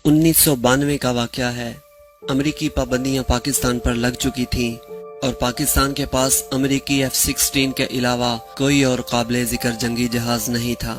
1992 का वाकया है। अमेरिकी पाबंदियां पाकिस्तान पर लग चुकी थीं और पाकिस्तान के पास अमेरिकी F-16 के अलावा कोई और काबिल जिक्र जंगी जहाज नहीं था।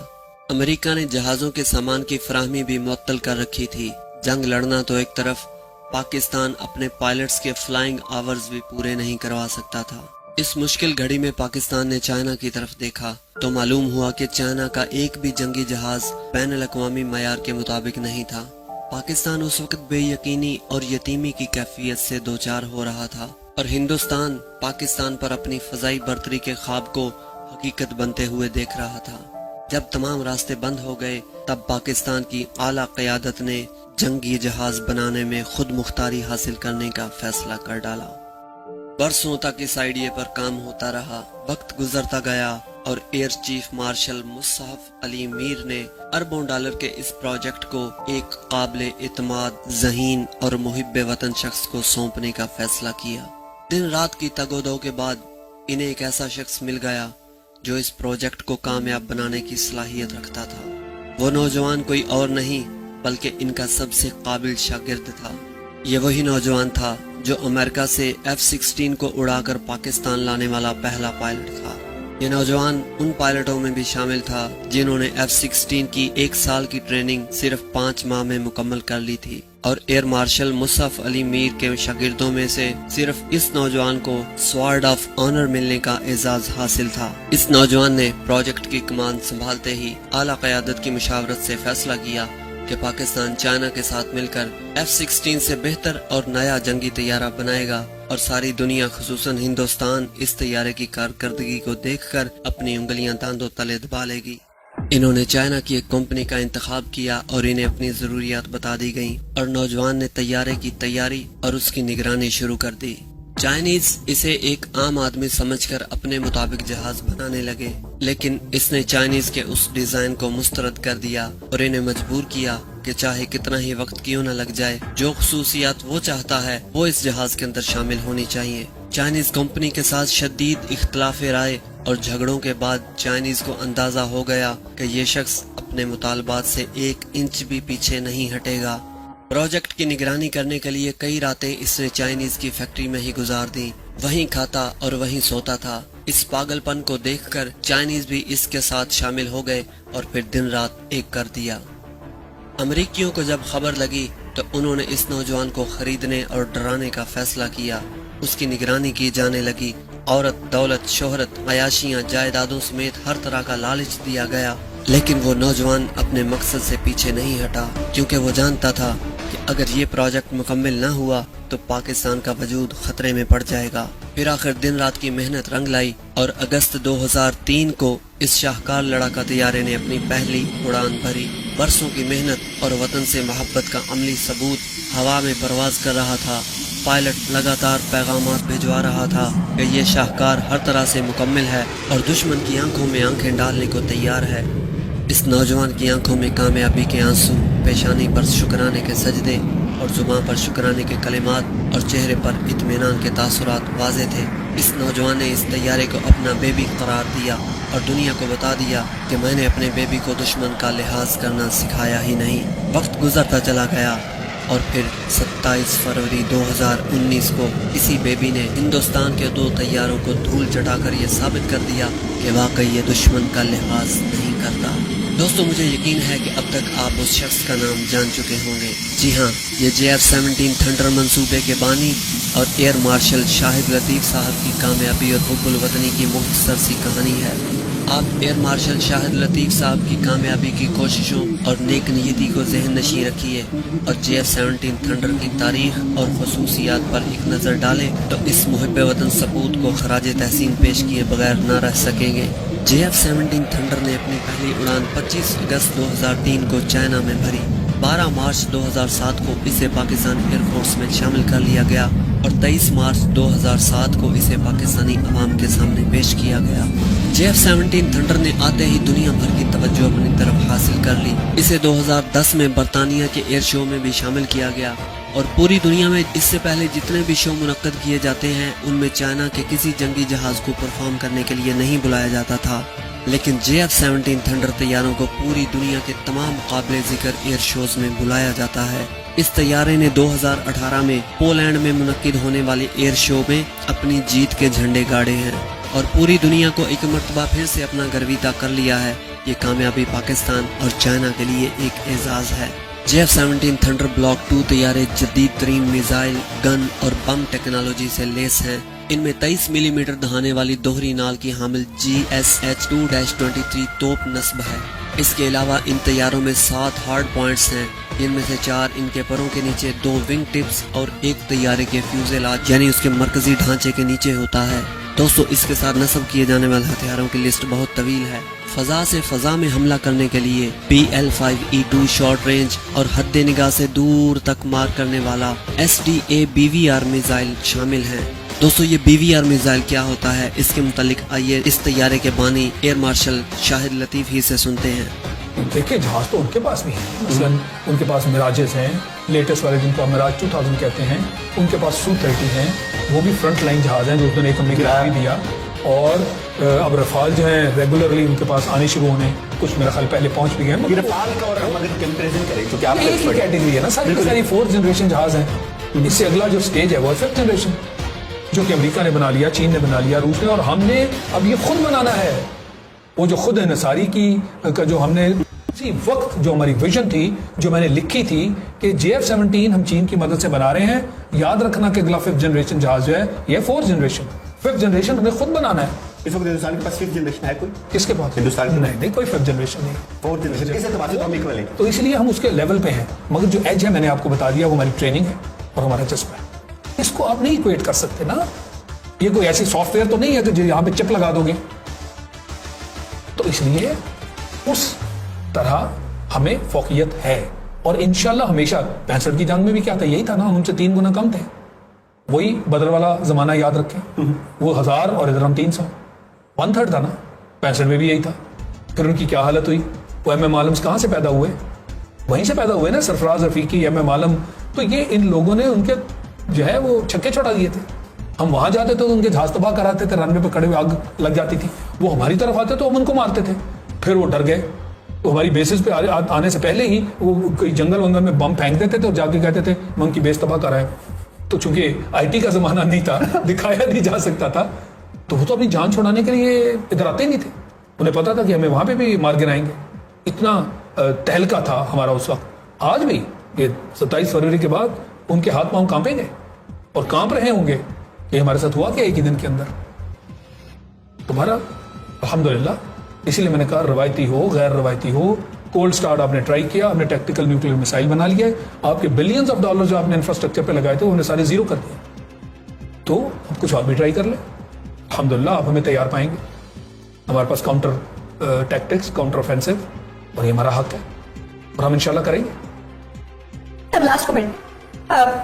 अमेरिका ने जहाजों के सामान की फराहमी भी मुअत्तल कर रखी थी। जंग लड़ना तो एक तरफ, पाकिस्तान अपने पायलट्स के फ्लाइंग आवर्स भी पूरे नहीं करवा सकता था। इस मुश्किल घड़ी में पाकिस्तान ने चाइना की तरफ देखा तो मालूम हुआ कि चाइना का एक भी जंगी जहाज बैनुल अक़वामी मयार के मुताबिक नहीं था। पाकिस्तान उस वक्त बेयकीनी और यतीमी की कैफियत से दो चार हो रहा था और हिंदुस्तान पाकिस्तान पर अपनी फजाई बर्तरी के ख्वाब को हकीकत बनते हुए देख रहा था। जब तमाम रास्ते बंद हो गए तब पाकिस्तान की आला क़यादत ने जंगी जहाज बनाने में खुद मुख्तारी हासिल करने का फैसला कर डाला। बरसों तक इस आइडिया पर काम होता रहा। वक्त गुजरता गया और air chief marshal Musharraf Ali Mir ने अरबों डॉलर के इस प्रोजेक्ट को एक काबिल इत्माद, ज़हीन और मुहिब्बे वतन शख्स को सौंपने का फैसला किया। दिन रात की तगोदो के बाद इन्हें एक ऐसा शख्स मिल गया जो इस प्रोजेक्ट को कामयाब बनाने की सलाहियत रखता था। वो नौजवान कोई और नहीं बल्कि इनका सबसे काबिल शागिर्द था। ये वही नौजवान था जो अमेरिका से F-16 को उड़ाकर पाकिस्तान लाने वाला पहला पायलट था। ये नौजवान उन पायलटों में भी शामिल था जिन्होंने F-16 की एक साल की ट्रेनिंग सिर्फ 5 माह में मुकम्मल कर ली थी और एयर मार्शल मुशर्रफ अली मीर के शागिर्दों में से सिर्फ इस नौजवान को स्वॉर्ड ऑफ ऑनर मिलने का एजाज हासिल था। इस नौजवान ने प्रोजेक्ट की कमान संभालते ही आला क़यादत की मुशावरत से फैसला किया कि पाकिस्तान चाइना के साथ मिलकर F-16 से बेहतर और नया जंगी तैयारा बनाएगा और सारी दुनिया खुसूसन हिंदुस्तान इस तैयारे की कारकर्दगी को देखकर अपनी उंगलियां दांतों तले दबा लेगी। इन्होंने चाइना की एक कंपनी का इंतखाब किया और इन्हें अपनी जरूरियात बता दी गईं और नौजवान ने तैयारे की तैयारी और उसकी निगरानी शुरू कर दी। चाइनीज इसे एक आम आदमी समझकर अपने मुताबिक जहाज बनाने लगे, लेकिन इसने चाइनीज के उस डिजाइन को मुस्तरद कर दिया और इन्हें मजबूर किया कि चाहे कितना ही वक्त क्यों न लग जाए, जो खुसूसियात वो चाहता है वो इस जहाज के अंदर शामिल होनी चाहिए। चाइनीज कंपनी के साथ शदीद इख्तलाफ राय और झगड़ों के बाद चाइनीज को अंदाजा हो गया कि ये शख्स अपने मुतालबात से 1 इंच भी पीछे नहीं हटेगा। प्रोजेक्ट की निगरानी करने के लिए कई रातें इसने चाइनीज की फैक्ट्री में ही गुजार दी। वहीं खाता और वहीं सोता था। इस पागलपन को देखकर चाइनीज भी इसके साथ शामिल हो गए और फिर दिन रात एक कर दिया। अमेरिकियों को जब खबर लगी तो उन्होंने इस नौजवान को खरीदने और डराने का फैसला किया। उसकी निगरानी की जाने लगी। औरत, दौलत, शोहरत, अयाशियां, जायदादों समेत हर तरह का लालच दिया गया, लेकिन वो नौजवान अपने मकसद से पीछे नहीं हटा, क्योंकि वो जानता था कि अगर ये प्रोजेक्ट मुकम्मल न हुआ तो पाकिस्तान का वजूद खतरे में पड़ जाएगा। फिर आखिर दिन रात की मेहनत रंग लाई और अगस्त 2003 को इस शाहकार लड़ाका तैयारे ने अपनी पहली उड़ान भरी। बरसों की मेहनत और वतन से मोहब्बत का अमली सबूत हवा में परवाज कर रहा था। पायलट लगातार पैगामात भिजवा रहा था कि ये शाहकार हर तरह से मुकम्मल है और दुश्मन की आंखों में आंखें डालने को तैयार है। इस नौजवान की आंखों में कामयाबी के आंसू, पेशानी पर शुक्राने के सजदे और जुबान पर शुक्राने के कलिमात और चेहरे पर इत्मीनान के तासुरात वाज़े थे। इस नौजवान ने इस तैयारे को अपना बेबी करार दिया और दुनिया को बता दिया कि मैंने अपने बेबी को दुश्मन का लिहाज करना सिखाया ही नहीं। वक्त गुजरता चला गया और फिर 27 फरवरी 2019 को इसी बेबी ने हिंदुस्तान के 2 तैयारों को धूल चटाकर ये साबित कर दिया कि वाकई ये दुश्मन का लिहाज नहीं करता। दोस्तों, मुझे यकीन है कि अब तक आप उस शख्स का नाम जान चुके होंगे। जी हाँ, ये JF-17 थंडर मंसूबे के बानी और एयर मार्शल शाहिद लतीफ़ साहब की कामयाबी और हुब्बुल वतनी की मुख्तसर सी कहानी है। आप एयर मार्शल शाहिद लतीफ़ साहब की कामयाबी की कोशिशों और नेक नीयती को ज़हन नशीं रखिए और JF-17 थंडर की तारीख और खसूसियात पर एक नज़र डालें तो इस मुहिब्बे वतन सपूत को खराज तहसीन पेश किए बगैर न रह सकेंगे। JF-17 थंडर ने अपनी पहली उड़ान 25 अगस्त 2003 को चाइना में भरी। 12 मार्च 2007 को इसे पाकिस्तान एयरफोर्स में शामिल कर लिया गया और 23 मार्च 2007 को इसे पाकिस्तानी अवाम के सामने पेश किया गया। JF-17 थंडर ने आते ही दुनिया भर की तवज्जो अपनी तरफ हासिल कर ली। इसे 2010 में बरतानिया के एयर शो में भी शामिल किया गया और पूरी दुनिया में इससे पहले जितने भी शो मुनक्कद किए जाते हैं उनमें चाइना के किसी जंगी जहाज को परफॉर्म करने के लिए नहीं बुलाया जाता था। लेकिन JF-17 थंडर तैयारों को पूरी दुनिया के तमाम काबिल जिक्र एयर शोज में बुलाया जाता है। इस तैयारे ने 2018 में पोलैंड में मुनक्किद होने वाले एयर शो में अपनी जीत के झंडे गाड़े हैं और पूरी दुनिया को एक मर्तबा फिर से अपना गर्विता कर लिया है। ये कामयाबी पाकिस्तान और चाइना के लिए एक एजाज है। JF-17 थंडर ब्लॉक 2 तैयारे जदीद तरीन मिसाइल, गन और बम टेक्नोलॉजी से लेस हैं। इनमें 23 मिलीमीटर दहाने वाली दोहरी नाल की हामिल GSH-2-23 तोप नस्ब है। इसके अलावा इन तैयारों में 7 हार्ड पॉइंट्स हैं, जिनमें से 4 इनके परों के नीचे, 2 विंग टिप्स और 1 तैयारे के फ्यूजेलाज यानी उसके मरकजी ढांचे के नीचे होता है। दोस्तों, इसके साथ नस्ब किए जाने वाले हथियारों की लिस्ट बहुत तवील है। फजा से फजा में हमला करने के लिए PL-5E2 शॉर्ट रेंज और हद निगाह से दूर तक मार करने वाला SDA BVR मिसाइल शामिल हैं। दोस्तों, ये BVR मिसाइल क्या होता है, इसके मुतालिक आइए इस तैयारे के बानी एयर मार्शल शाहिद लतीफ ही से सुनते हैं। देखिए, जहाज तो उनके पास भी है, मसलन उनके पास मिराजेस हैं, लेटेस्ट वाले जिनको आप मिराज 2000 कहते हैं, उनके पास Su-30 हैं, वो भी फ्रंट लाइन जहाज हैं जो उन्होंने एक हमने गिरा दिया। और अब रफाल जो हैं रेगुलरली उनके पास आने शुरू होने, कुछ मेरा ख्याल पहले पहुंच भी गए। रफाल का और हम अगर कंपैरिजन करें तो क्या आप एक ही कैटेगरी है ना, सारी 4th जनरेशन जहाज हैं। इससे अगला जो स्टेज है वो 5th जनरेशन, जो कि अमेरिका ने बना लिया, चीन ने बना लिया, रूस ने, और हमने अब ये खुद बनाना है। वो जो खुद नसारी की का जो हमने उसी वक्त जो हमारी विजन थी, जो मैंने लिखी थी कि JF-17 हम चीन की मदद से बना रहे हैं। याद रखना कि अगला 5th जनरेशन जहाज जो है ये 4th जनरेशन, 5th जनरेशन हमें खुद बनाना है। इस वक्त हिंदुस्तान के पास 5th जनरेशन है कोई? किसके पास? हिंदुस्तान के नहीं, कोई 5th जनरेशन नहीं, 4th जनरेशन। किस एतबार से हम इक्वल हैं? तो इसलिए हम उसके लेवल पे हैं। मगर जो एज है मैंने आपको बता दिया, वो हमारी ट्रेनिंग है और हमारा जज्बा है। इसको आप नहीं इक्वेट कर सकते ना। ये कोई ऐसी सॉफ्टवेयर तो नहीं है कि जो यहाँ पे चिप लगा दोगे। तो इसलिए उस तरह हमें फौकियत है और इंशाल्लाह हमेशा 65 की जंग में भी क्या था, यही था ना, हम उनसे 3 गुना कम थे। वही बदर वाला जमाना याद रखें, वो 1000 और इधर हम 300, 1/3 था ना। 65 में भी यही था। फिर उनकी क्या हालत हुई? वो MM आलम्स कहाँ से पैदा हुए? वहीं से पैदा हुए ना, सरफराज रफीकी, MM आलम। तो ये इन लोगों ने उनके जो है वो छक्के छोड़ा दिए थे। हम वहां जाते तो उनके जहाज तबाह कराते थे, रनवे पर खड़े हुए आग लग जाती थी। वो हमारी तरफ आते तो हम उनको मारते थे। फिर वो डर गए, तो हमारी बेसिस पे आने से पहले ही वो कोई जंगल वंगल में बम फेंक देते थे और जाके कहते थे मैं उनकी बेस तबाह कराए। तो चूंकि IT का जमाना नहीं था, दिखाया नहीं जा सकता था, तो वो तो अपनी जान छुड़ाने के लिए इधर आते ही नहीं थे। उन्हें पता था कि हमें वहां पे भी मार गिराएंगे। इतना तहलका था हमारा उस वक्त। आज भी ये 27 फरवरी के बाद उनके हाथ पांव कांपेंगे और कांप रहे होंगे। ये हमारे साथ हुआ क्या एक ही दिन के अंदर? तुम्हारा अल्हम्दुलिल्लाह, इसीलिए मैंने कहा रवायती हो गैर रवायती हो, कोल्ड स्टार्ट आपने ट्राई किया, आपने टैक्टिकल न्यूक्लियर मिसाइल बना लिया, आपके बिलियंस ऑफ डॉलर जो आपने इंफ्रास्ट्रक्चर पे लगाए थे उन्हें सारे जीरो कर दिए। तो अब कुछ और भी ट्राई कर ले, अल्हम्दुलिल्लाह आप हमें तैयार पाएंगे। हमारे पास काउंटर टैक्टिक्स, काउंटर ऑफेंसिव, और ये हमारा हक है और हम इंशाल्लाह करेंगे। लास्ट कमेंट,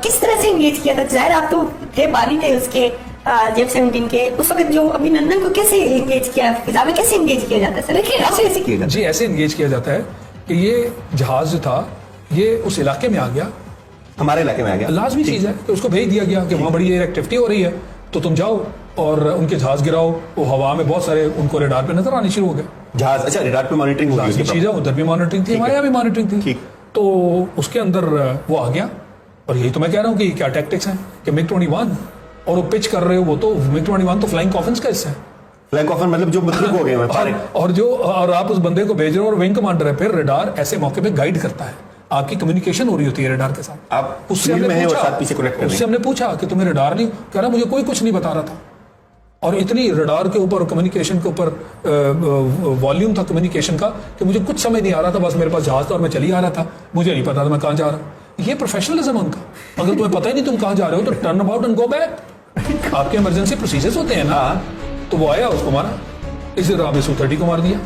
किस तरह से एंगेज किया था? जाहिर आप तो थे, बानी थे उसके JF-17 के, उस वक्त जो अभिनंदन को कैसे एंगेज किया, फिजा में कैसे एंगेज किया जाता है सर? ऐसे जी ऐसे एंगेज किया जाता है कि ये जहाज जो था ये उस इलाके में आ गया, हमारे इलाके में आ गया। लाजमी चीज है कि उसको भेज दिया गया कि वहाँ बड़ी एयर एक्टिविटी हो रही है, तो तुम जाओ और उनके जहाज गिराओ। वो हवा में बहुत सारे उनको रेडार पे नजर आने शुरू हो गए जहाज। अच्छा, रेडार पे मॉनिटरिंग हो गई, चीज है, उधर भी मॉनिटरिंग थी, हमारे यहाँ भी मॉनिटरिंग थी। तो उसके अंदर वो आ गया। और यही तो मैं कह रहा हूँ कि क्या टैक्टिक्स हैं कि MiG-21 और वो पिच कर रहे हो, वो तो MiG-21 तो फ्लाइंग कॉफिन्स का हिस्सा है। फ्लाइंग कॉफिन मतलब जो मतलब हो गए और आप उस बंदे को भेज रहे हो और विंग कमांडर है। फिर रेडार ऐसे मौके पे गाइड करता है, आपकी कम्युनिकेशन हो रही होती है रेडार के साथ। आप उससे हमने पूछा कि तुम्हें रेडार नहीं, कह रहा मुझे कोई कुछ नहीं बता रहा था। और इतनी रेडार के ऊपर, कम्युनिकेशन के ऊपर वॉल्यूम था कम्युनिकेशन का कि मुझे कुछ समझ नहीं आ रहा था। बस मेरे पास जहाज था और मैं चली आ रहा था, मुझे नहीं पता था मैं कहाँ जा रहा हूँ। ये प्रोफेशनलिज्म उनका। अगर तुम्हें पता ही नहीं तुम कहाँ जा रहे हो तो turn about and go back. आपके इमरजेंसी प्रोसीजर्स होते हैं ना। तो वो आया, उसको मारा, इसी तरह आपने Su-30 को मार दिया।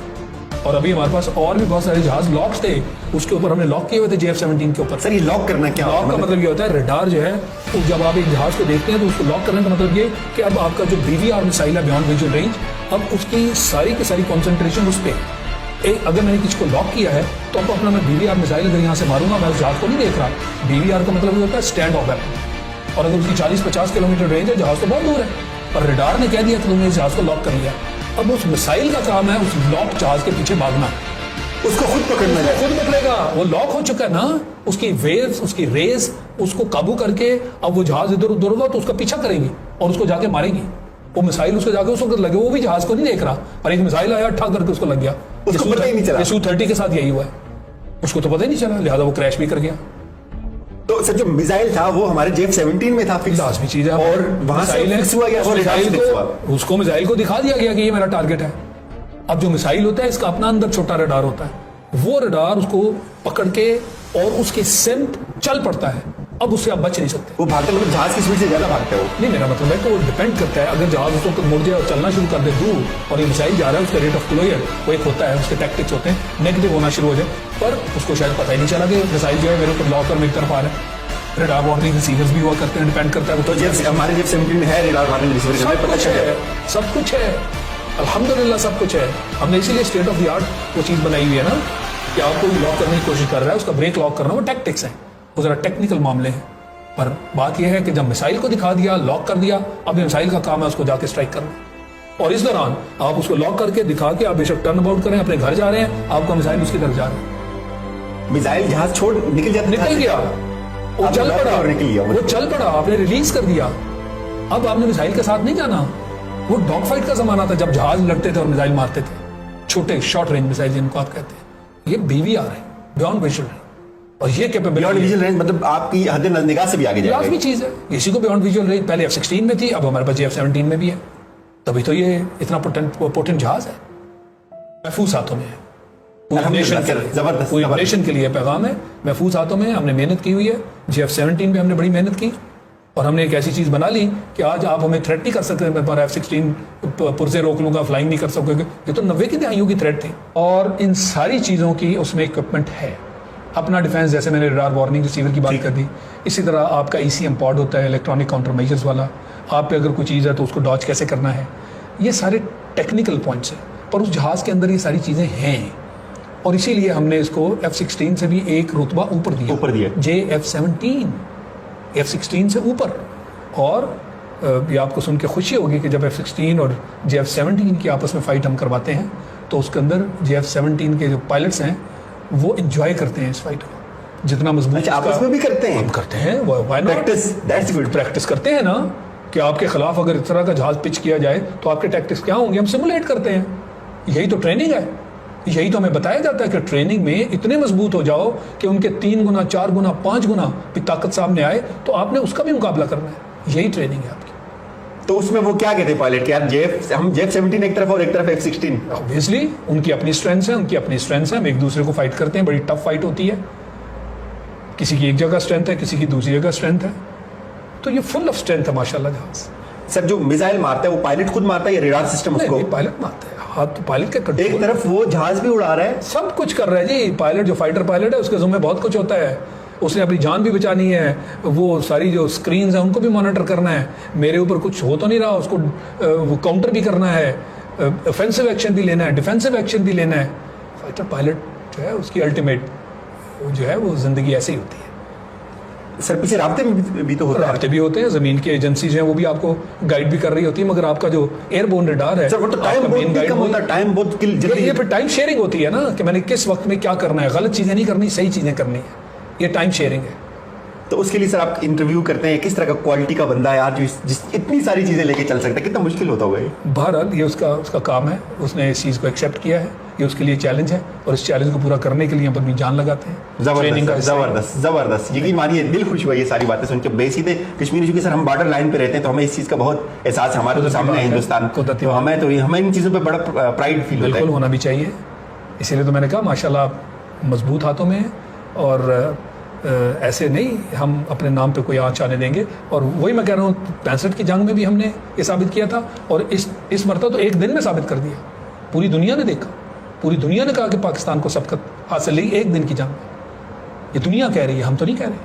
और अभी हमारे पास और भी बहुत सारे जहाज लॉक्स थे, उसके ऊपर हमने लॉक किए हुए थे JF-17 के ऊपर। सर ये लॉक करना क्या? लॉक का मतलब ये होता है, रेडार जो है तो जब आप एक जहाज को देखते हैं तो उसको लॉक करने का मतलब ये कि अब आपका जो BVR मिसाइल है, बियॉन्ड विजुअल रेंज, अब उसकी सारी की सारी कॉन्सेंट्रेशन उस पर। अगर मैंने किसी को लॉक किया है तो अब अपना मैं BVR मिसाइल अगर यहाँ से मारूंगा, मैं उस जहाज को नहीं देख रहा। BVR का मतलब ये होता है स्टैंड ऑफ वेपन। और अगर उसकी 40-50 किलोमीटर रेंज है, जहाज तो बहुत दूर है, पर रेडार ने कह दिया कि तुमने इस जहाज को लॉक कर लिया, اب اس मिसाइल का काम है उस लॉक जहाज के पीछे भागना, उसको खुद पकड़ना है। खुद पकड़ेगा, वो लॉक हो चुका है ना, उसकी वेव्स, उसकी रेस उसको काबू करके अब वो जहाज इधर उधर होगा तो उसका पीछा करेगी और उसको जाके मारेगी। वो मिसाइल उसको जाके उसको लगे, वो भी जहाज को नहीं देख रहा, और एक मिसाइल आया ठा करके उसको लग गया। उसको पता ही नहीं चला। Su-30 के साथ यही हुआ है, उसको तो पता ही नहीं चला, लिहाजा वो क्रैश भी कर गया। तो सर जो मिसाइल था वो हमारे JF-17 में था फिक्स, लाजमी चीज है, और वहां से फिक्स हुआ गया, और मिसाइल फिक्स हुआ। को उसको मिसाइल को दिखा दिया गया कि ये मेरा टारगेट है। अब जो मिसाइल होता है इसका अपना अंदर छोटा रडार होता है, वो रडार उसको पकड़ के और उसके सेंट चल पड़ता है, अब उससे आप बच नहीं सकते। वो भागते मतलब जहाज की स्पीड से ज्यादा भागता है वो। नहीं, मेरा मतलब है कि वो डिपेंड करता है, अगर जहाज उसको मुड़ जाए और चलना शुरू कर दे दूर और ये मिसाइल जा रहा है, उसका रेट ऑफ क्लोजर वो एक होता है, उसके टैक्टिक्स होते हैं, नेगेटिव होना शुरू हो जाए, पर उसको शायद पता ही नहीं चला कि मिसाइल जो है मेरे ऊपर लॉक और मेरी तरफ आ रहा है। रडार वार्निंग रिसीवर्स भी हुआ करते हैं, डिपेंड करता है। तो हमारे JF-17 में है रडार वार्निंग रिसीवर, सब कुछ है, सब कुछ है, अल्हम्दुलिल्लाह सब कुछ है। हमने इसीलिए स्टेट ऑफ द आर्ट वो चीज़ बनाई हुई है ना, कि आपको लॉक करने की कोशिश कर रहा है, उसका ब्रेक लॉक करना वो टैक्टिक्स है, वो जरा टेक्निकल मामले हैं। पर बात यह है कि जब मिसाइल को दिखा दिया, लॉक कर दिया, अब मिसाइल का काम है उसको जाके स्ट्राइक करना, और इस दौरान आप उसको लॉक करके दिखा के आप बेशक टर्न अबाउट करें, अपने घर जा रहे हैं, आपका मिसाइल उसकी तरफ जा रहा है। मिसाइल जहाज छोड़ निकल जाता, निकल गया, वो चल पड़ा, निकल गया, वो चल पड़ा, आपने रिलीज कर दिया। अब आपने मिसाइल के साथ नहीं जाना। वो डॉग फाइट का जमाना था जब जहाज लड़ते थे और मिसाइल मारते थे, छोटे शॉर्ट रेंज मिसाइल जिनको आप कहते हैं। ये BVR है, बियॉन्ड विजुअल रेंज, और ये बियॉन्ड कैपेबिलिटी विजुअल रेंज मतलब आपकी हद निगाह से भी आगे जाएगा। लाजमी चीज है, इसी को बियॉन्ड विजुअल रेंज पहले F-16 में थी, अब हमारे पास JF-17 में भी है, तभी तो ये इतना पोटेंट जहाज है। महफूज हाथों में है, पूरे नेशन के लिए, जबरदस्त, पूरे जबरदस्त। नेशन के लिए पैगाम है, महफूज हाथों में। हमने मेहनत की हुई है, JF-17 पे हमने बड़ी मेहनत की, और हमने एक ऐसी चीज बना ली कि आज आप हमें थ्रेट नहीं कर सकते, मैं तुम्हारा F-16 पुरजे रोक लूंगा, फ्लाइंग नहीं कर सकोगे। ये तो 90 की दहाइयों की थ्रेट थी, और इन सारी चीजों की उसमें इक्विपमेंट है। अपना डिफेंस, जैसे मैंने रडार वार्निंग रिसीवर की बात कर दी, इसी तरह आपका ECM पॉड होता है, इलेक्ट्रॉनिक काउंटर मेजर्स वाला। आप पे अगर कोई चीज़ है तो उसको डॉच कैसे करना है, ये सारे टेक्निकल पॉइंट्स हैं, पर उस जहाज़ के अंदर ये सारी चीज़ें हैं, और इसीलिए हमने इसको F-16 से भी एक रुतबा ऊपर दिया, JF-17 F-16 से ऊपर। और ये आपको सुन के खुशी होगी कि जब F-16 और JF-17 की आपस में फ़ाइट हम करवाते हैं तो उसके अंदर JF-17 के जो पायलट्स हैं वो एंजॉय करते हैं इस फाइट को, जितना मजबूत। अच्छा, आपस में भी करते हैं? हम करते हैं, why not? Practice, that's good. Practice करते हैं ना, कि आपके खिलाफ अगर इस तरह का जहाज पिच किया जाए तो आपके टैक्टिक्स क्या होंगे, हम सिमुलेट करते हैं। यही तो ट्रेनिंग है, यही तो हमें बताया जाता है कि ट्रेनिंग में इतने मजबूत हो जाओ कि उनके 3 गुना 4 गुना 5 गुना भी ताकत सामने आए तो आपने उसका भी मुकाबला करना है। यही ट्रेनिंग है आपकी। तो उसमें वो क्या कहते हैं पायलट के, यार हम JF-17 एक तरफ और एक तरफ F-16? ऑब्वियसली उनकी अपनी स्ट्रेंथ्स हैं, उनकी अपनी स्ट्रेंथ्स हैं, हम एक दूसरे को फाइट करते हैं, बड़ी टफ फाइट होती है। किसी की एक जगह स्ट्रेंथ है, किसी की दूसरी जगह स्ट्रेंथ है, तो ये फुल ऑफ स्ट्रेंथ है माशाल्लाह जहाज। सर जो मिसाइल मारता है वो पायलट खुद मारता है या रेडार सिस्टम उसको? पायलट मारता है, हाथ तो पायलट के कंट्रोल। एक तरफ वो जहाज भी उड़ा रहा है, सब कुछ कर रहा है जी पायलट। जो फाइटर पायलट है उसके ज़िम्मे बहुत कुछ होता है, उसने अपनी जान भी बचानी है, वो सारी जो स्क्रीन्स हैं उनको भी मॉनिटर करना है, मेरे ऊपर कुछ हो तो नहीं रहा, उसको वो काउंटर भी करना है, ऑफेंसिव एक्शन भी लेना है, डिफेंसिव एक्शन भी लेना है। फाइटर पायलट जो है उसकी अल्टीमेट जो है वो ज़िंदगी ऐसे ही होती है। सर पीछे राब्ते में भी तो होता है? राब्ते भी होते हैं, ज़मीन की एजेंसीज हैं वो भी आपको गाइड भी कर रही होती है, मगर आपका जो एयरबोर्न रडार है सर वो तो टाइम बहुत कम होता है, टाइम बहुत जल्दी। ये फिर टाइम शेयरिंग होती है ना, कि मैंने किस वक्त में क्या करना है, गलत चीज़ें नहीं करनी, सही चीज़ें करनी है, ये टाइम शेयरिंग है। तो उसके लिए सर आप इंटरव्यू करते हैं, किस तरह का क्वालिटी का बंदा है यार जो इतनी सारी चीजें लेके चल सकता है, कितना मुश्किल होता होगा ये? बहरहाल ये उसका काम है, उसने इस चीज़ को एक्सेप्ट किया है, ये उसके लिए चैलेंज है, और इस चैलेंज को पूरा करने के लिए हम अपनी जान लगाते हैं। जबरदस्त जबरदस्त, यकीन मानिए दिल खुश हुआ ये सारी बातें सुन के। बेसीधे कश्मीर, चूंकि सर हम बॉर्डर लाइन पे रहते हैं तो हमें इस चीज़ का बहुत एहसास है, हमारे तो सामने है हिंदुस्तान, तो हमें इन चीज़ों पे बड़ा प्राइड फील होता है। बिल्कुल होना भी चाहिए, इसीलिए तो मैंने कहा माशाल्लाह मजबूत हाथों में, और ऐसे नहीं हम अपने नाम पे कोई आँच आने देंगे। और वही मैं कह रहा हूँ, 65 की जंग में भी हमने ये साबित किया था, और इस मरतबा तो एक दिन में साबित कर दिया। पूरी दुनिया ने देखा, पूरी दुनिया ने कहा कि पाकिस्तान को सबकत हासिल हुई एक दिन की जंग में। ये दुनिया कह रही है, हम तो नहीं कह रहे।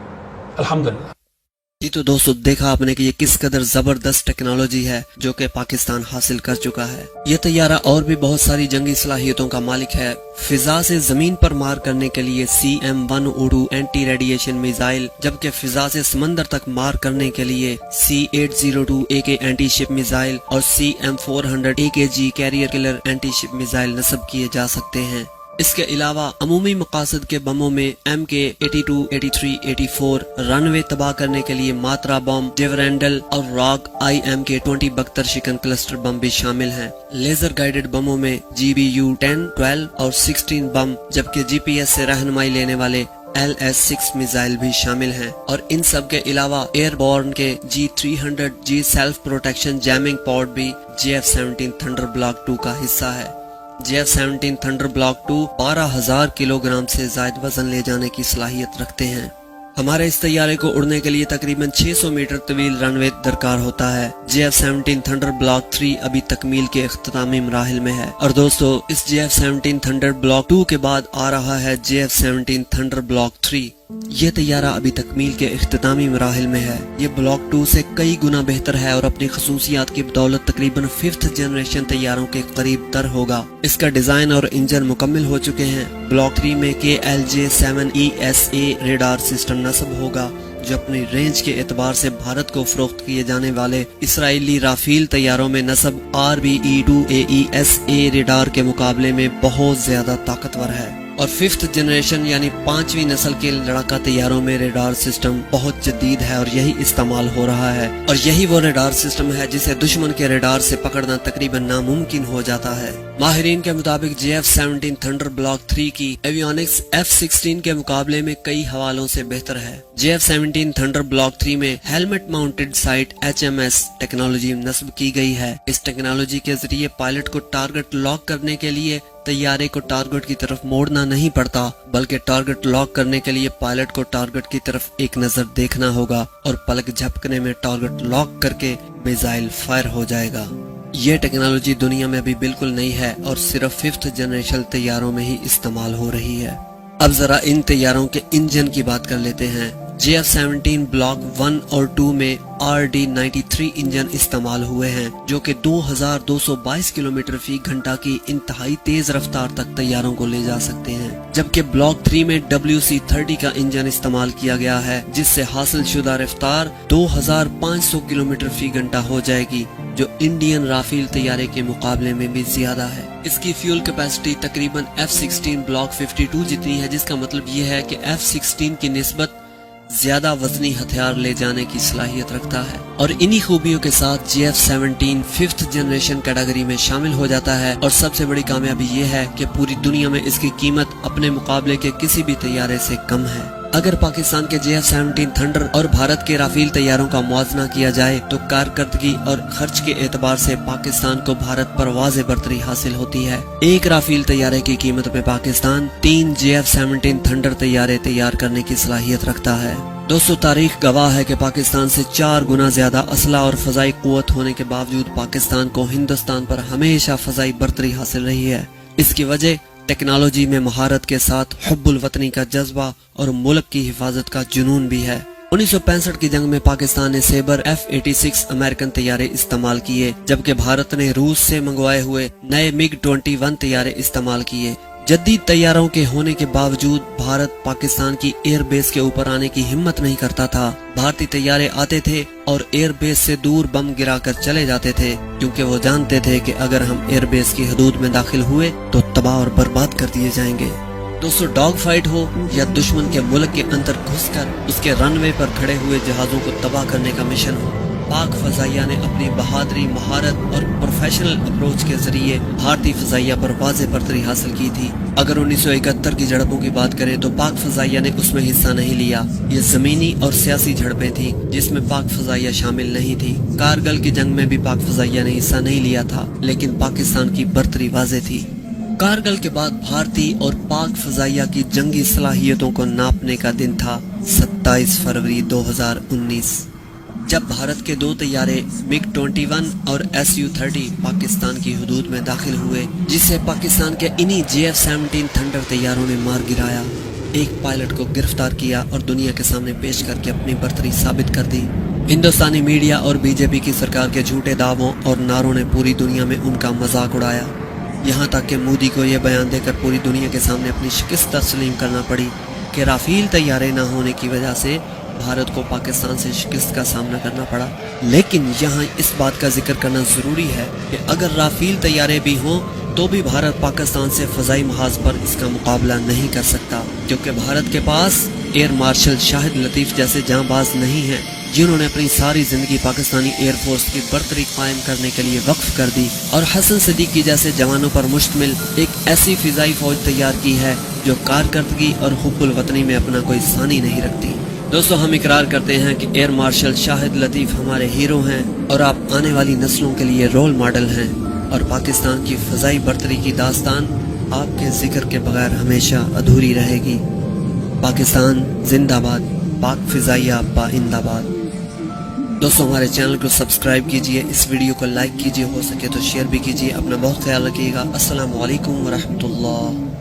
अल्हम्दुलिल्लाह। یہ تو دوستو دیکھا آپ نے کہ یہ کس قدر زبردست ٹیکنالوجی ہے جو کہ پاکستان حاصل کر چکا ہے. یہ طیارہ اور بھی بہت ساری جنگی صلاحیتوں کا مالک ہے. فضا سے زمین پر مار کرنے کے لیے CM-102 اینٹی ریڈیشن میزائل، جبکہ فضا سے سمندر تک مار کرنے کے لیے C-802 AK anti ship missile اور CM-400 AKG carrier killer anti ship missile نصب کیے جا سکتے ہیں. اس کے علاوہ عمومی مقاصد کے بموں میں MK-82، 83، 84 رن وے تباہ کرنے کے لیے ماترا بم، ڈیورینڈل اور راک IMK-20 بختر شکن کلسٹر بم بھی شامل ہیں. لیزر گائیڈڈ بموں میں GBU-10، 12 اور 16 بم، جبکہ GPS سے رہنمائی لینے والے LS-6 میزائل بھی شامل ہیں. اور ان سب کے علاوہ ایئر بورن کے G300G self protection jamming pod بھی JF-17 تھنڈر بلاک 2 کا حصہ ہے. JF-17 thunder block 2 12,000 kilo gram سے زائد وزن لے جانے کی صلاحیت رکھتے ہیں. ہمارے اس طیارے کو اڑنے کے لیے تقریباً 600 میٹر طویل رن وے درکار ہوتا ہے. JF-17 تھنڈر بلاک 3 ابھی تکمیل کے اختتامی مراحل میں ہے. اور دوستو اس JF-17 تھنڈر بلاک 2 کے بعد آ رہا ہے JF-17 تھنڈر بلاک 3. یہ طیارہ ابھی تکمیل کے اختتامی مراحل میں ہے. یہ بلاک 2 سے کئی گنا بہتر ہے اور اپنی خصوصیات کی بدولت تقریباً 5th جنریشن طیاروں کے قریب تر ہوگا. اس کا ڈیزائن اور انجن مکمل ہو چکے ہیں. بلاک 3 میں KLJ-7ESA ریڈار سسٹم نصب ہوگا جو اپنی رینج کے اعتبار سے بھارت کو فروخت کیے جانے والے اسرائیلی رافیل طیاروں میں نصب RBE-2AESA ریڈار کے مقابلے میں بہت زیادہ طاقتور ہے. اور 5th جنریشن یعنی 5ویں نسل کے لڑاکا طیاروں میں ریڈار سسٹم بہت جدید ہے اور یہی استعمال ہو رہا ہے. اور یہی وہ ریڈار سسٹم ہے جسے دشمن کے ریڈار سے پکڑنا تقریباً ناممکن ہو جاتا ہے. ماہرین کے مطابق JF-17 تھنڈر بلاک 3 کی ایویونکس F-16 کے مقابلے میں کئی حوالوں سے بہتر ہے. JF-17 تھنڈر بلاک 3 میں helmet mounted sight HMS technology نصب کی گئی ہے. اس ٹیکنالوجی کے ذریعے پائلٹ کو ٹارگٹ لاک کرنے کے لیے طیارے کو ٹارگٹ کی طرف موڑنا نہیں پڑتا، بلکہ ٹارگٹ لاک کرنے کے لیے پائلٹ کو ٹارگٹ کی طرف ایک نظر دیکھنا ہوگا اور پلک جھپکنے میں ٹارگٹ لاک کر کے میزائل فائر ہو جائے گا. یہ ٹیکنالوجی دنیا میں ابھی بالکل نئی ہے اور صرف 5th جنریشن طیاروں میں ہی استعمال ہو رہی ہے. اب ذرا ان طیاروں کے انجن کی بات کر لیتے ہیں. JF-17 بلاک 1 اور 2 میں RD-93 انجن استعمال ہوئے ہیں جو کہ 2222 کلومیٹر فی گھنٹہ کی انتہائی تیز رفتار تک طیاروں کو لے جا سکتے ہیں. جبکہ بلاک 3 میں WC-30 کا انجن استعمال کیا گیا ہے جس سے حاصل شدہ رفتار 2500 کلومیٹر فی گھنٹہ ہو جائے گی جو انڈین رافیل طیارے کے مقابلے میں بھی زیادہ ہے. اس کی فیول کیپیسٹی تقریباً F-16 بلاک 52 جتنی ہے، جس کا مطلب یہ ہے کہ F-16 کی نسبت زیادہ وزنی ہتھیار لے جانے کی صلاحیت رکھتا ہے. اور انہی خوبیوں کے ساتھ JF-17 5th جنریشن کیٹیگری میں شامل ہو جاتا ہے. اور سب سے بڑی کامیابی یہ ہے کہ پوری دنیا میں اس کی قیمت اپنے مقابلے کے کسی بھی طیارے سے کم ہے. اگر پاکستان کے JF-17 تھنڈر اور بھارت کے رافیل طیاروں کا موازنہ کیا جائے تو کارکردگی اور خرچ کے اعتبار سے پاکستان کو بھارت پر واضح برتری حاصل ہوتی ہے. ایک رافیل طیارے کی قیمت میں پاکستان 3 JF-17 تھنڈر طیارے تیار کرنے کی صلاحیت رکھتا ہے. دوستو تاریخ گواہ ہے کہ پاکستان سے 4 گنا زیادہ اسلحہ اور فضائی قوت ہونے کے باوجود پاکستان کو ہندوستان پر ہمیشہ فضائی برتری حاصل رہی ہے. اس کی وجہ ٹیکنالوجی میں مہارت کے ساتھ حب الوطنی کا جذبہ اور ملک کی حفاظت کا جنون بھی ہے. 1965 کی جنگ میں پاکستان نے سیبر F-86 امریکن طیارے استعمال کیے، جبکہ بھارت نے روس سے منگوائے ہوئے نئے MiG-21 طیارے استعمال کیے. جدید طیاروں کے ہونے کے باوجود بھارت پاکستان کی ایئر بیس کے اوپر آنے کی ہمت نہیں کرتا تھا. بھارتی طیارے آتے تھے اور ایئر بیس سے دور بم گرا کر چلے جاتے تھے کیونکہ وہ جانتے تھے کہ اگر ہم ایئر بیس کی حدود میں داخل ہوئے تو تباہ اور برباد کر دیے جائیں گے. دوستو ڈاگ فائٹ ہو یا دشمن کے ملک کے اندر گھس کر اس کے رن وے پر کھڑے ہوئے جہازوں کو تباہ کرنے کا مشن ہو، پاک فضائیہ نے اپنی بہادری، مہارت اور پروفیشنل اپروچ کے ذریعے بھارتی فضائیہ پر واضح برتری حاصل کی تھی. اگر 1971 کی جھڑپوں کی بات کریں تو پاک فضائیہ نے اس میں حصہ نہیں لیا. یہ زمینی اور سیاسی جھڑپیں تھیں جس میں پاک فضائیہ شامل نہیں تھی. کارگل کی جنگ میں بھی پاک فضائیہ نے حصہ نہیں لیا تھا لیکن پاکستان کی برتری واضح تھی. کارگل کے بعد بھارتی اور پاک فضائیہ کی جنگی صلاحیتوں کو ناپنے کا دن تھا 27 فروری 2019 جب بھارت کے 2 طیارے MiG-21 اور Su-30 پاکستان کی حدود میں داخل ہوئے، جسے پاکستان کے انہی JF-17 تھنڈر طیاروں نے مار گرایا. एक पायलट को गिरफ्तार किया और दुनिया के सामने पेश करके अपनी बर्तरी साबित कर दी। हिंदुस्तानी मीडिया और बीजेपी की सरकार के झूठे दावों और नारों ने पूरी दुनिया में उनका मजाक उड़ाया। यहाँ तक कि मोदी को यह बयान देकर पूरी दुनिया के सामने अपनी शिकस्त तस्लीम करना पड़ी कि राफेल तैयारे न होने की वजह से भारत को पाकिस्तान से शिकस्त का सामना करना पड़ा। लेकिन यहाँ इस बात का जिक्र करना ज़रूरी है कि अगर राफेल तैयारे भी हों तो भी भारत पाकिस्तान से फ़ज़ाई महाज पर इसका मुकाबला नहीं कर सकता, क्योंकि भारत के पास एयर मार्शल शाहिद लतीफ़ जैसे जांबाज नहीं हैं जिन्होंने अपनी सारी ज़िंदगी पाकिस्तानी एयरफोर्स की बर्तरी कायम करने के लिए वक्फ कर दी और हसन सिद्दीकी जैसे जवानों पर मुश्तमिल एक ऐसी फ़िज़ाई फ़ौज तैयार की है जो कारकर्दगी और हुब्बुल वतनी में अपना कोई सानी नहीं रखती। दोस्तों, हम इकरार करते हैं कि एयर मार्शल शाहिद लतीफ़ हमारे हीरो हैं और आप आने वाली नस्लों के लिए रोल मॉडल हैं, और पाकिस्तान की फ़ज़ाई बर्तरी की दास्तान आपके जिक्र के बगैर हमेशा अधूरी रहेगी। पाकिस्तान जिंदाबाद, पाक फ़िज़ाइया पाइंदाबाद। दोस्तों, हमारे चैनल को सब्सक्राइब कीजिए, इस वीडियो को लाइक कीजिए, हो सके तो शेयर भी कीजिए। अपना बहुत ख्याल रखिएगा। अस्सलामु अलैकुम व रहमतुल्लाह।